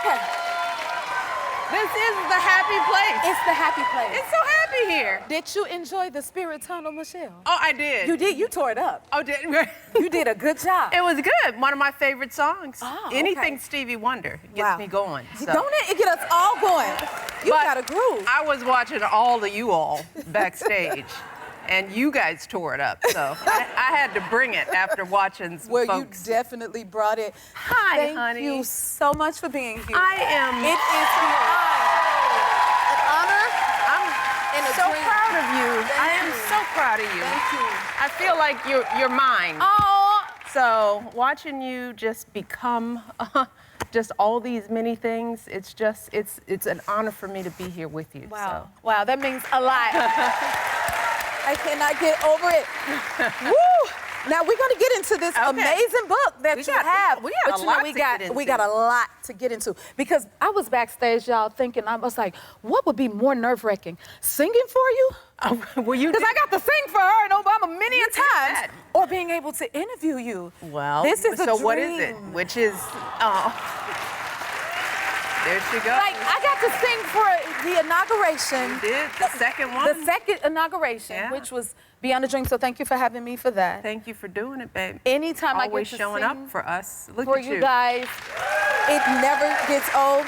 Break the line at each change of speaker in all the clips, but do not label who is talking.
Okay.
This is the happy place.
It's the happy place.
It's so happy here.
Did you enjoy the Spirit Tunnel, Michelle?
Oh, I did.
You did? You tore it up.
Oh, did
You did a good job.
It was good. One of my favorite songs.
Oh,
Anything
okay.
Stevie Wonder gets me going. So.
Don't it get us all going? You got a groove.
I was watching all of you all backstage. And you guys tore it up, so I had to bring it after watching some
Well,
folks.
you definitely brought it.
Hi, honey.
Thank you so much for being here.
I am.
It is an honor.
I'm so proud of you. I am so proud of you.
Thank you.
I feel like you're mine.
Oh.
So watching you just become just all these many things, it's an honor for me to be here with you.
Wow.
So.
Wow, that means a lot. I cannot get over it. Woo! Now we're gonna get into this amazing book that you have.
We got a lot to get into.
We got a lot to get into because I was backstage, y'all, thinking I was like, what would be more nerve-wracking, singing for you?
Well, you
because I got to sing for her in Obama many a times, or being able to interview you.
Well,
this is a
so
dream.
what is it? Which is there she goes.
Like, I got to sing for the inauguration.
You did? The second one?
The second inauguration, which was Beyond a Dream. So thank you for having me for that.
Thank you for doing it, babe.
Anytime I get to
Always showing
sing
up for us. Look
for
at
you guys, it never gets old.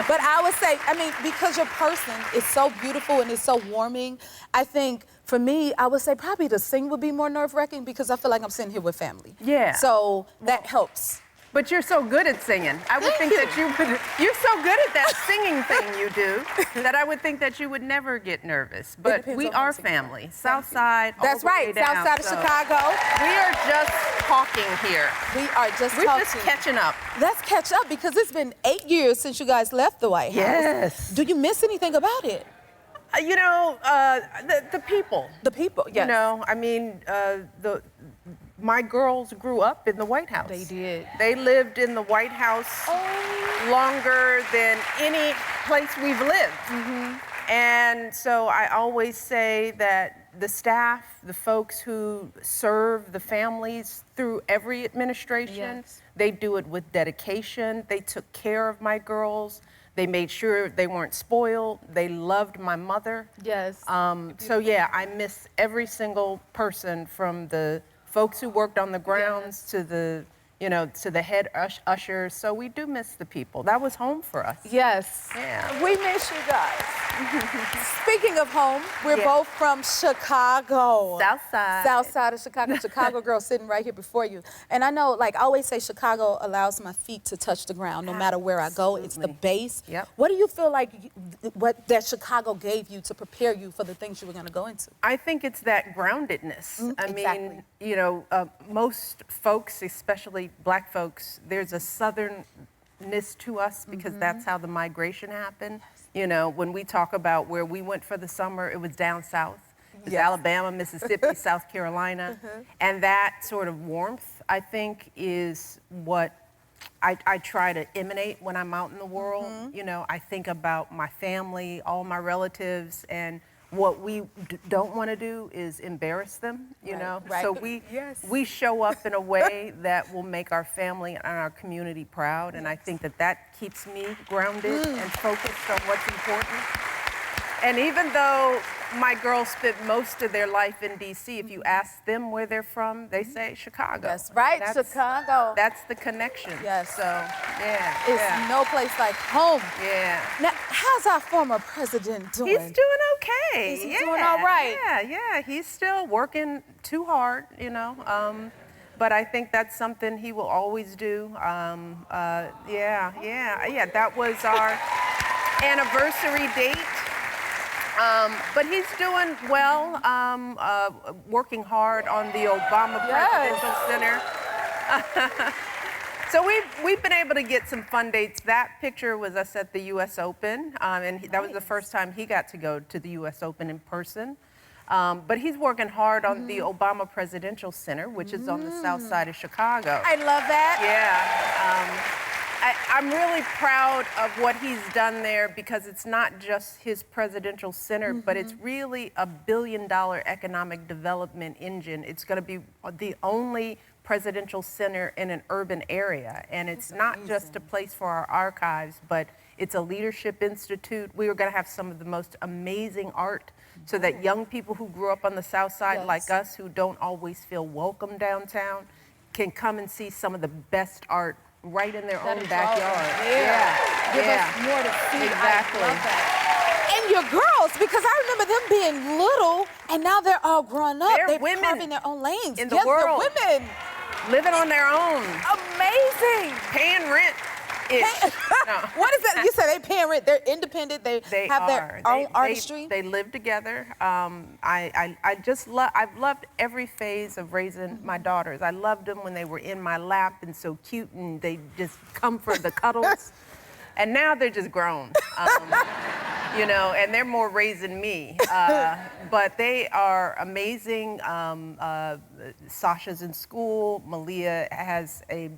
But I would say, I mean, because your person is so beautiful and it's so warming, I think for me, I would say probably to sing would be more nerve-wracking because I feel like I'm sitting here with family.
Yeah.
So that helps.
But you're so good at singing. I would think that you would, you're so good at that singing thing you do that I would think that you would never get nervous. But we are family. South Side,
That's right, South Side of Chicago.
We are just talking here.
We are just
We're
talking.
just catching up.
Let's catch up because it's been 8 years since you guys left the White House.
Yes.
Do you miss anything about it?
You know, the people.
The people, yes.
You know, I mean, my girls grew up in the White House.
They did.
They lived in the White House longer than any place we've lived. And so I always say that the staff, the folks who serve the families through every administration, they do it with dedication. They took care of my girls. They made sure they weren't spoiled. They loved my mother.
Yes.
So yeah, I miss every single person, from the folks who worked on the grounds to the, you know, to the head ushers. So we do miss the people. That was home for us.
Yes.
Yeah.
We miss you guys. Speaking of home, we're both from Chicago.
South Side.
South Side of Chicago. Chicago girl sitting right here before you. And I know, like I always say, Chicago allows my feet to touch the ground no matter where I go. It's the base.
Yep.
What do you feel like what that Chicago gave you to prepare you for the things you were going to go into?
I think it's that groundedness. I mean, you know, most folks, especially Black folks, there's a southernness to us because that's how the migration happened. You know, when we talk about where we went for the summer, it was down south. It was Alabama, Mississippi, South Carolina. And that sort of warmth, I think, is what I try to emanate when I'm out in the world. You know, I think about my family, all my relatives, and what we don't want to do is embarrass them, you know? So we show up in a way that will make our family and our community proud, and I think that that keeps me grounded and focused on what's important. And even though my girls spent most of their life in D.C., if you ask them where they're from, they say Chicago.
That's right, Chicago.
That's the connection.
Yes.
So, yeah.
It's no place like home.
Yeah.
Now, how's our former president doing?
He's doing okay.
Is he doing all right?
Yeah. He's still working too hard, you know. But I think that's something he will always do. That was our anniversary date. But he's doing well, working hard on the Obama Presidential Center. So we've been able to get some fun dates. That picture was us at the U.S. Open, and that was the first time he got to go to the U.S. Open in person. But he's working hard on the Obama Presidential Center, which is on the south side of Chicago.
I love that.
Yeah. I'm really proud of what he's done there because it's not just his presidential center, but it's really a $1 billion economic development engine. It's going to be the only presidential center in an urban area. And it's not just a place for our archives, but it's a leadership institute. We are going to have some of the most amazing art so that young people who grew up on the South Side like us, who don't always feel welcome downtown, can come and see some of the best art right in their own backyard.
Give us more to see.
Exactly.
I love that. And your girls, because I remember them being little, and now they're all grown up.
They're women
carving their own lanes.
in the world.
They're women.
Living on their own.
Amazing.
Paying rent. No.
What is that? You said they paying rent. They're independent. They have their own artistry.
They live together. I've loved every phase of raising my daughters. I loved them when they were in my lap and so cute, and they just come for the cuddles. And now they're just grown. You know, and they're more raising me. But they are amazing. Sasha's in school. Malia has a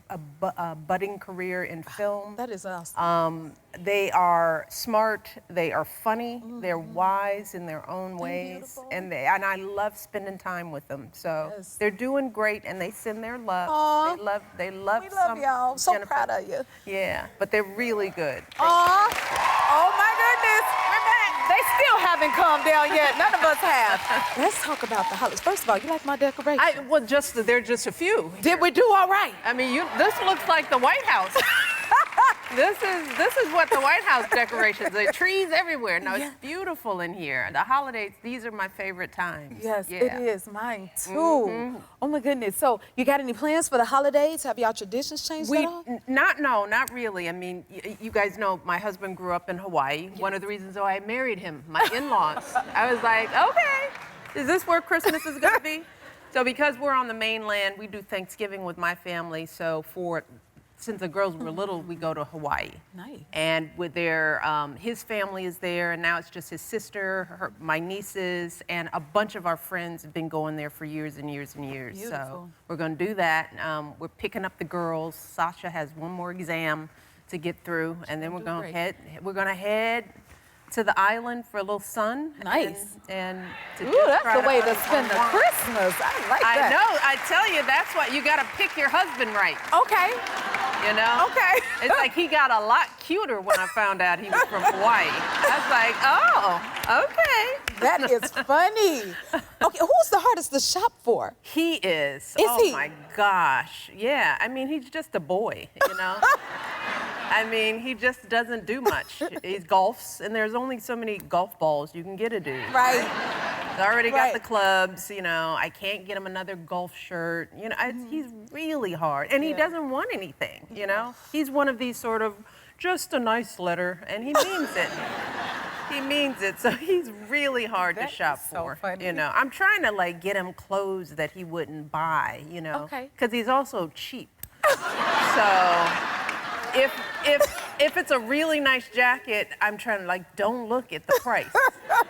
budding career in film.
That is awesome.
They are smart. They are funny. They're wise in their own ways. And I love spending time with them. So they're doing great, and they send their love.
Aww.
They love
We love y'all. So
Jennifer.
proud of you.
Yeah, but they're really good.
Aw. Oh my goodness. We're back. They still haven't calmed down yet. None of us have. Let's talk about the holidays. First of all, you like my decoration?
They're just a few.
Did we do all right?
I mean, this looks like the White House. This is what the White House decorations. There are trees everywhere. No, it's beautiful in here. The holidays, these are my favorite times.
Yes, it is. Mine too. Oh my goodness. So, you got any plans for the holidays? Have y'all traditions changed at all?
Not really. I mean, you guys know my husband grew up in Hawaii. One of the reasons why I married him, my in-laws. I was like, okay, is this where Christmas is going to be? So because we're on the mainland, we do Thanksgiving with my family. So since the girls were little, we go to Hawaii.
Nice.
And with his family is there, and now it's just his sister, my nieces, and a bunch of our friends have been going there for years and years and years.
Beautiful.
So we're going to do that. We're picking up the girls. Sasha has one more exam to get through, and then we're going to head to the island for a little sun.
Nice.
And to
that's the way to spend the Christmas. I like that.
I know. I tell you, that's what you got to pick your husband right.
Okay.
You know?
Okay.
It's like he got a lot cuter when I found out he was from Hawaii. I was like, oh, okay.
That is funny. Okay, who's the hardest to shop for?
He is.
Is he?
Oh my gosh. Yeah. I mean, he's just a boy, you know? I mean, he just doesn't do much. He golfs, and there's only so many golf balls you can get a dude.
Right.
He's already got the clubs, you know. I can't get him another golf shirt. You know, he's really hard, and he doesn't want anything, you know. He's one of these sort of just a nice letter, and he means it. He means it, so he's really hard to shop for.
Funny.
You know, I'm trying to like get him clothes that he wouldn't buy, you know,
Okay.
because he's also cheap. So if it's a really nice jacket, I'm trying to like, don't look at the price.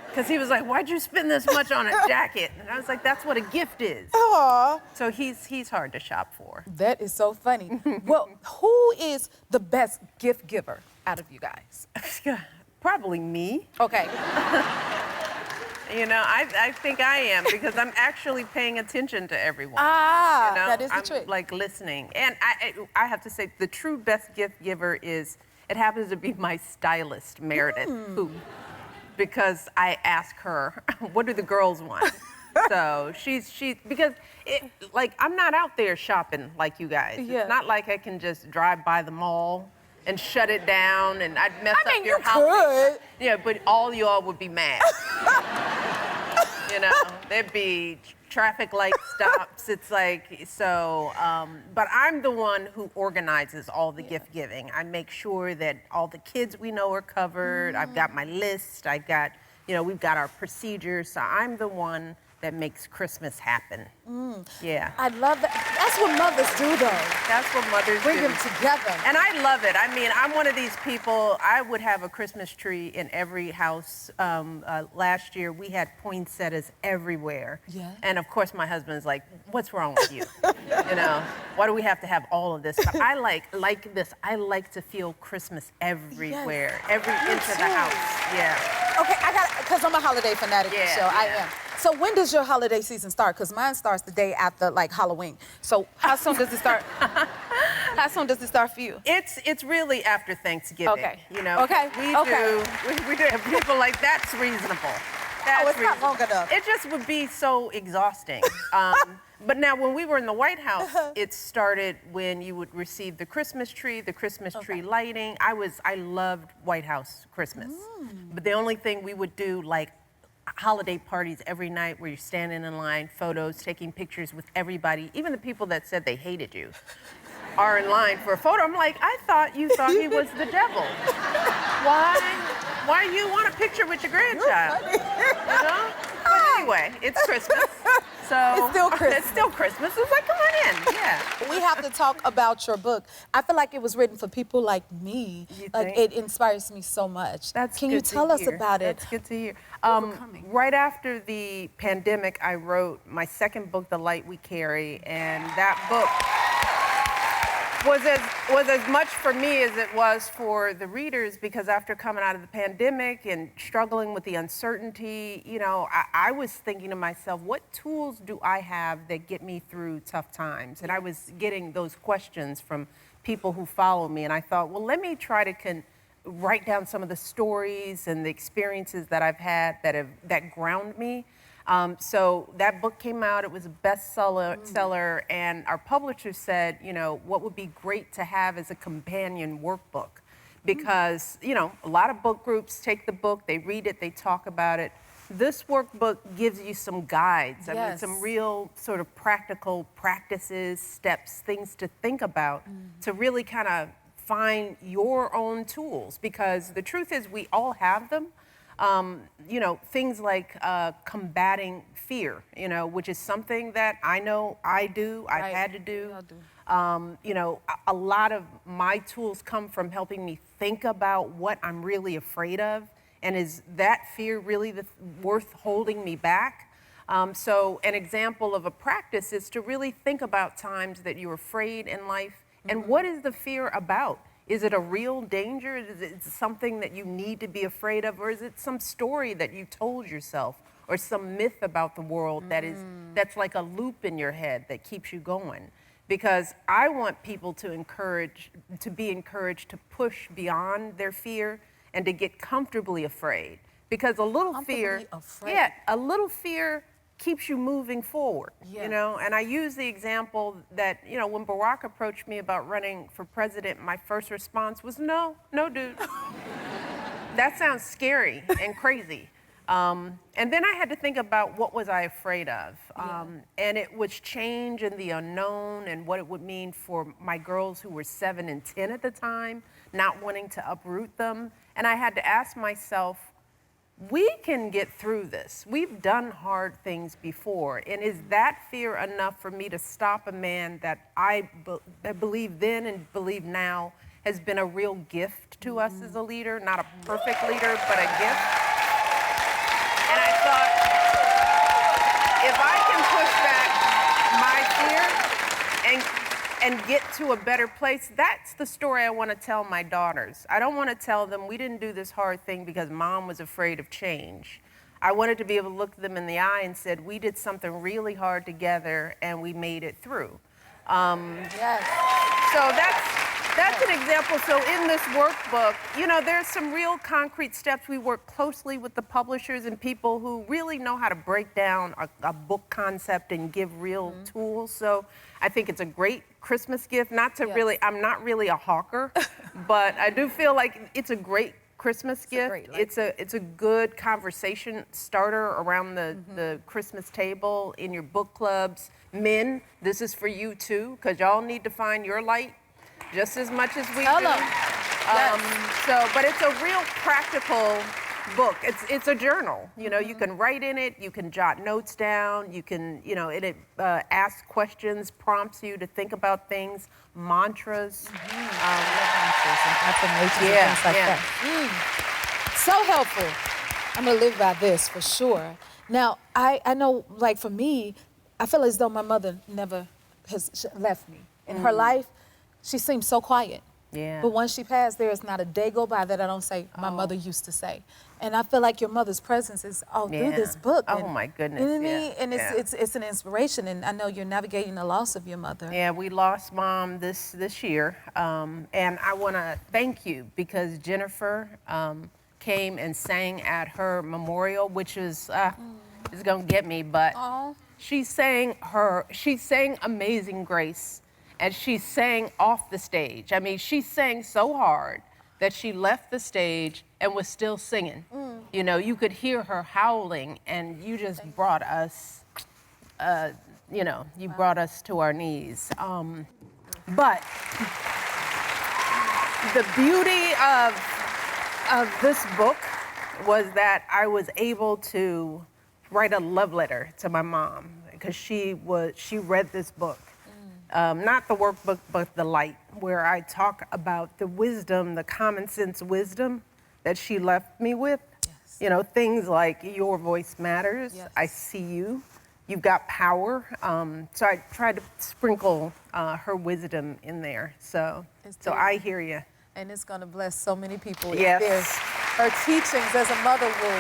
Because he was like, why'd you spend this much on a jacket? And I was like, that's what a gift is.
Aw.
So he's hard to shop for.
That is so funny. Well, who is the best gift giver out of you guys?
Probably me.
Okay.
You know, I think I am, because I'm actually paying attention to everyone.
Ah,
you know?
that is the
I'm
trick.
like listening. And I have to say, the true best gift giver it happens to be my stylist, Meredith, because I ask her, what do the girls want? So because I'm not out there shopping like you guys.
Yeah.
It's not like I can just drive by the mall and shut it down, and I'd mess up your
you
house.
could.
Yeah, but all y'all would be mad. You know, there'd be traffic light stops. It's like, so, but I'm the one who organizes all the gift giving. I make sure that all the kids we know are covered. I've got my list. I've got, we've got our procedures. So I'm the one that makes Christmas happen. Yeah.
I love that. That's what mothers do, though.
That's what mothers
Bring
do.
them together.
And I love it. I mean, I'm one of these people, I would have a Christmas tree in every house. Last year, we had poinsettias everywhere.
Yeah.
And of course, my husband's like, what's wrong with you? Why do we have to have all of this? But I like this. I like to feel Christmas everywhere, every inch of the house. Yeah.
Okay, because I'm a holiday fanatic,
Yeah,
Michelle. I
yeah.
am. So when does your holiday season start? Because mine starts the day after like Halloween. So how soon does it start? How soon does it start for you?
It's really after Thanksgiving.
Okay.
You know.
Okay.
We do have people like that's reasonable. That's
it's not long enough.
It just would be so exhausting. But now, when we were in the White House, it started when you would receive the Christmas tree lighting. I loved White House Christmas. But the only thing we would do, like holiday parties every night where you're standing in line, photos, taking pictures with everybody, even the people that said they hated you are in line for a photo. I'm like, I thought you thought he was the devil. Why you want a picture with your grandchild? You know? But anyway, it's Christmas. So
It's still Christmas.
It's still Christmas. It's like, come on in. Yeah.
We have to talk about your book. I feel like it was written for people like me.
You
Like
think?
it inspires me so much.
That's
Can
good
you
to
tell us
hear.
about it?
That's good to hear. Right after the pandemic, I wrote my second book, The Light We Carry, and that book was as much for me as it was for the readers, because after coming out of the pandemic and struggling with the uncertainty, you know, I was thinking to myself, what tools do I have that get me through tough times? And I was getting those questions from people who follow me, and I thought, well, let me try to write down some of the stories and the experiences that I've had that ground me. So that book came out, it was a bestseller, and our publisher said, you know, what would be great to have is a companion workbook. Because, you know, a lot of book groups take the book, they read it, they talk about it. This workbook gives you some guides, I mean, some real sort of practical practices, steps, things to think about to really kind of find your own tools. Because the truth is, we all have them. You know, things like combating fear, you know, which is something that I know I do, I've had to do. You know, a lot of my tools come from helping me think about what I'm really afraid of, and is that fear really worth holding me back? So an example of a practice is to really think about times that you're afraid in life, and what is the fear about? Is it a real danger? Is it something that you need to be afraid of? Or is it some story that you told yourself, or some myth about the world that's like a loop in your head that keeps you going? Because I want people to be encouraged to push beyond their fear and to get comfortably afraid. Because a little fear keeps you moving forward, you know? And I use the example that, you know, when Barack approached me about running for president, my first response was, no, dude. That sounds scary and crazy. And then I had to think about what was I afraid of. And it was change and the unknown, and what it would mean for my girls who were 7 and 10 at the time, not wanting to uproot them. And I had to ask myself, we can get through this. We've done hard things before. And is that fear enough for me to stop a man that I believe then and believe now has been a real gift to us as a leader? Not a perfect leader, but a gift. And I thought, if I can push back my fear and get to a better place, that's the story I want to tell my daughters. I don't want to tell them we didn't do this hard thing because mom was afraid of change. I wanted to be able to look them in the eye and said, we did something really hard together and we made it through. So that's an example. So in this workbook, you know, there's some real concrete steps. We work closely with the publishers and people who really know how to break down a book concept and give real tools. So I think it's a great Christmas gift. Not to really, I'm not really a hawker, but I do feel like it's a great Christmas gift. It's a good conversation starter around the Christmas table in your book clubs. Men, this is for you too, because y'all need to find your light just as much as we do. But it's a real practical book. It's a journal. You know, you can write in it, you can jot notes down, you can, you know, it asks questions, prompts you to think about things, mantras.
Affirmations, things like that. So helpful. I'm gonna live by this for sure. Now, I know, like for me, I feel as though my mother never has left me. In her life, she seems so quiet.
Yeah.
But once she passed, there is not a day go by that I don't say, my mother used to say. And I feel like your mother's presence is all through this book.
Oh,
and,
my goodness,
you know what I
yeah,
mean? And it's an inspiration, and I know you're navigating the loss of your mother.
Yeah, we lost Mom this year, and I want to thank you because Jennifer came and sang at her memorial, which is gonna get me, but she sang Amazing Grace, and she sang off the stage. I mean, she sang so hard that she left the stage and was still singing. You know, you could hear her howling, and you just brought us, you know, you brought us to our knees. But the beauty of this book was that I was able to write a love letter to my mom because she read this book. Not the workbook, but the light, where I talk about the wisdom, the common sense wisdom that she left me with.
Yes.
You know, things like your voice matters,
Yes.
I see you, you've got power. So I tried to sprinkle her wisdom in there. So I hear you.
And it's going to bless so many people.
Yes.
Her teachings as a mother will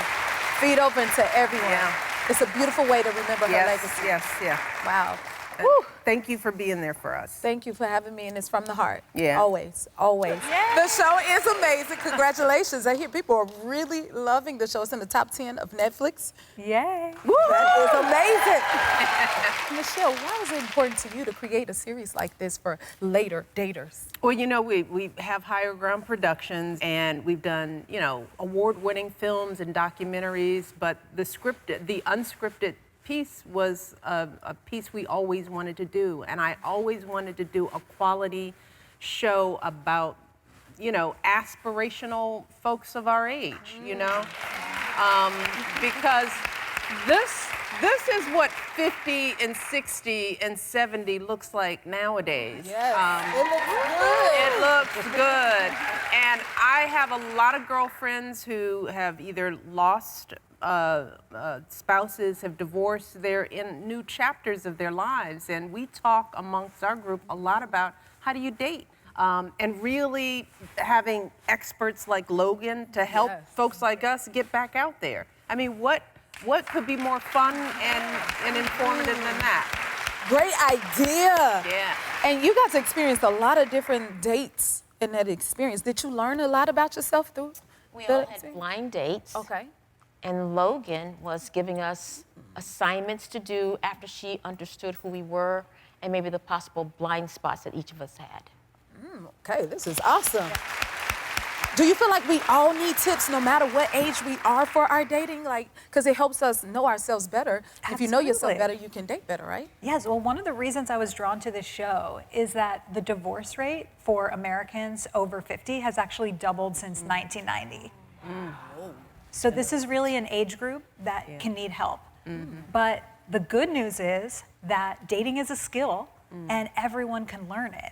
feed open to everyone.
Yeah.
It's a beautiful way to remember her legacy.
Yes, yeah.
Wow.
And thank you for being there for us.
Thank you for having me, and it's from the heart.
Yeah.
Always, always.
Yeah.
The show is amazing. Congratulations. I hear people are really loving the show. It's in the top 10 of Netflix.
Yay.
That is amazing. Michelle, why is it important to you to create a series like this for later daters?
Well, you know, we have Higher Ground Productions, and we've done, you know, award-winning films and documentaries, but the unscripted piece was a piece we always wanted to do, and I always wanted to do a quality show about, you know, aspirational folks of our age, you know, because this is what 50 and 60 and 70 looks like nowadays.
Yes. It looks good.
It looks good. And I have a lot of girlfriends who have either lost spouses, have divorced. They're in new chapters of their lives. And we talk amongst our group a lot about how do you date? And really having experts like Logan to help folks like us get back out there. I mean, what could be more fun and informative than that?
Great idea.
Yeah.
And you got to experience a lot of different dates in that experience. Did you learn a lot about yourself through
We
the
all had
experience?
blind dates.
Okay.
And Logan was giving us assignments to do after she understood who we were and maybe the possible blind spots that each of us had.
Okay, this is awesome. Do you feel like we all need tips no matter what age we are for our dating? Like, because it helps us know ourselves better. If you know yourself
Absolutely.
better, you can date better, right?
Yes, well, one of the reasons I was drawn to this show is that the divorce rate for Americans over 50 has actually doubled since 1990. So this is really an age group that can need help. But the good news is that dating is a skill and everyone can learn it.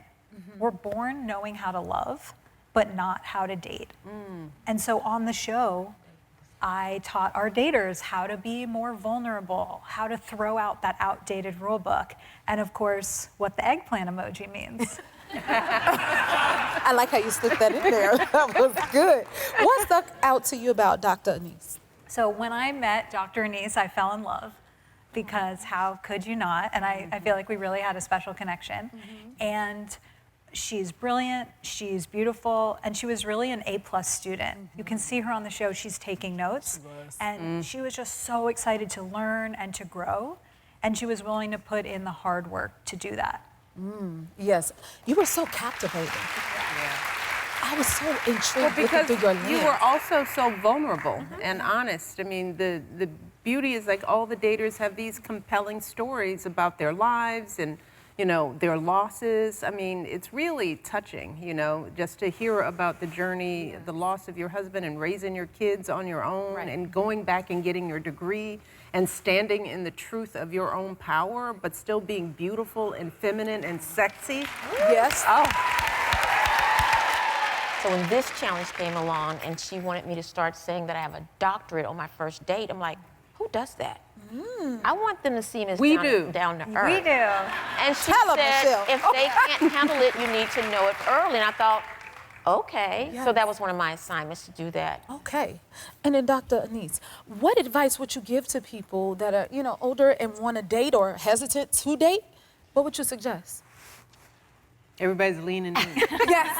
We're born knowing how to love, but not how to date. And so on the show, I taught our daters how to be more vulnerable, how to throw out that outdated rule book, and of course, what the eggplant emoji means.
I like how you slipped that in there. That was good. What stuck out to you about Dr. Anise?
So when I met Dr. Anise, I fell in love because how could you not? And I feel like we really had a special connection. And she's brilliant, she's beautiful, and she was really an A+ student. You can see her on the show, she's taking notes. And she was just so excited to learn and to grow. And she was willing to put in the hard work to do that.
Yes, you were so captivating. I was so intrigued
Because
through your lens.
you were also so vulnerable and honest. I mean, the beauty is like all the daters have these compelling stories about their lives and, you know, their losses. I mean, it's really touching, you know, just to hear about the journey, the loss of your husband and raising your kids on your own and going back and getting your degree and standing in the truth of your own power, but still being beautiful and feminine and sexy.
Yes.
Oh.
So when this challenge came along and she wanted me to start saying that I have a doctorate on my first date, I'm like, who does that? I want them to see me as down to earth.
We do.
And she
Tell 'em,
said,
Michelle.
if they can't handle it, you need to know it early. And I thought, Okay.
Yes.
So that was one of my assignments to do that.
Okay. And then Dr. Anise, what advice would you give to people that are, older and want to date or hesitant to date? What would you suggest?
Everybody's leaning in.
Yes.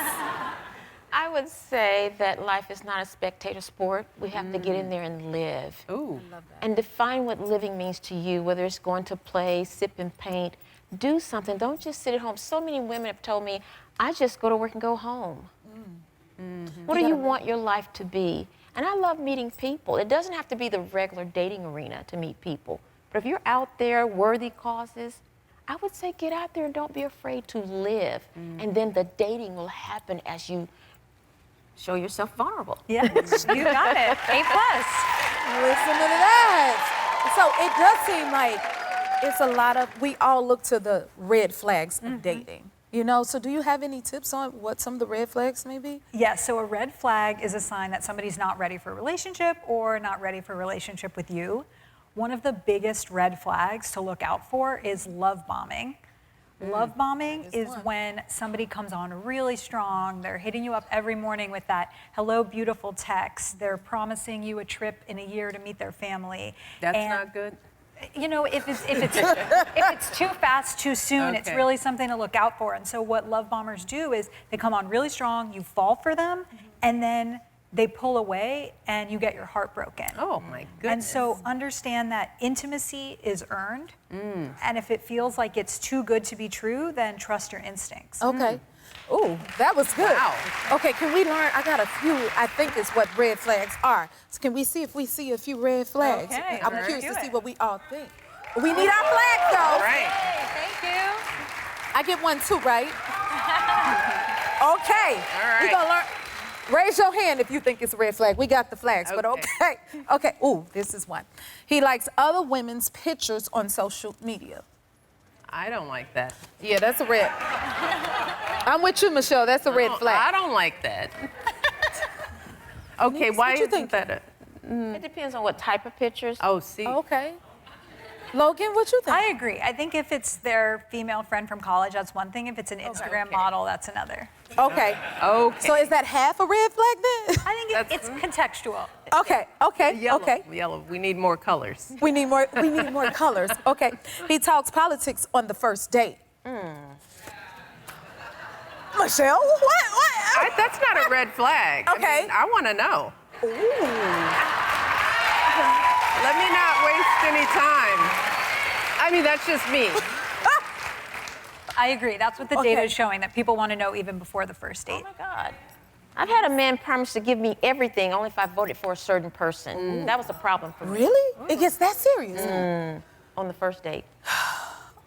I would say that life is not a spectator sport. We have to get in there and live.
Ooh.
And define what living means to you, whether it's going to play, sip and paint. Do something. Don't just sit at home. So many women have told me, I just go to work and go home. What do you want your life to be? And I love meeting people. It doesn't have to be the regular dating arena to meet people. But if you're out there, worthy causes, I would say get out there and don't be afraid to live. And then the dating will happen as you show yourself vulnerable.
Yeah, you got it. A+.
Listen to that. So it does seem like it's a lot of, we all look to the red flags of dating. So do you have any tips on what some of the red flags may be?
Yes, so a red flag is a sign that somebody's not ready for a relationship or not ready for a relationship with you. One of the biggest red flags to look out for is love bombing. Love bombing is when somebody comes on really strong, they're hitting you up every morning with that hello beautiful text, they're promising you a trip in a year to meet their family.
That's not good?
If it's too fast, too soon, it's really something to look out for. And so what love bombers do is they come on really strong, you fall for them, and then they pull away and you get your heart broken.
Oh my goodness.
And so understand that intimacy is earned. And if it feels like it's too good to be true, then trust your instincts.
Okay. Ooh, that was good.
Wow.
Okay, can we learn? I got a few, I think is what red flags are. So can we see if we see a few red flags?
Okay,
I'm
let's
curious
do
to see
it.
what we all think. We need our flags, though.
All right.
Thank you.
I get one too, right? Okay.
All right.
We gonna learn. Raise your hand if you think it's a red flag. We got the flags, but okay. Okay. Ooh, this is one. He likes other women's pictures on social media.
I don't like that.
Yeah, that's a red. I'm with you, Michelle. That's a red flag.
I don't like that. Okay,
Denise,
why
what you
isn't
think?
that
It depends on what type of pictures.
Oh, see.
Okay. Logan, what you think?
I agree. I think if it's their female friend from college, that's one thing. If it's an Instagram model, that's another.
Okay.
Okay.
So is that half a red flag then?
I think it's contextual.
Okay. Okay.
Yellow.
Okay.
Yellow. We need more colors.
We need more colors. Okay. He talks politics on the first date. Michelle, what?
That's not a red flag.
Okay.
I want to know.
Ooh.
Let me not waste any time. I mean, that's just me.
I agree. That's what the data is showing, that people want to know even before the first date.
Oh my God. I've had a man promise to give me everything only if I voted for a certain person. That was a problem for me.
Really? It gets that serious?
On the first date.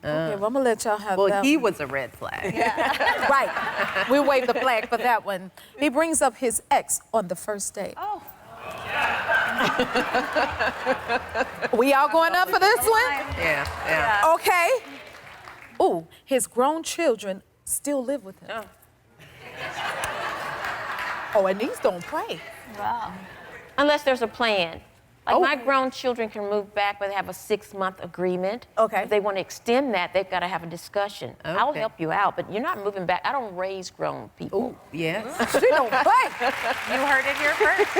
Okay, well, I'm gonna let y'all have
Well,
that
he
one.
was a red flag.
Right. We wave the flag for that one. He brings up his ex on the first date.
Oh.
We all going up for this one?
Yeah.
Okay. Ooh, his grown children still live with him. Oh, and these don't play.
Wow.
Unless there's a plan. Like
Oh.
my grown children can move back, but they have a 6-month agreement.
Okay.
If they want to extend that, they've got to have a discussion. I'll
Okay.
help you out, but you're not moving back. I don't raise grown people.
Ooh, yes.
She don't play.
You heard it here first.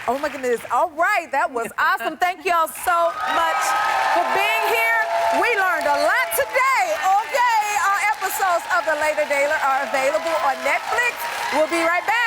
Oh my goodness. All right, that was awesome. Thank y'all so much for being here. We learned a lot today. Okay, our episodes of The Later Dater are available on Netflix. We'll be right back.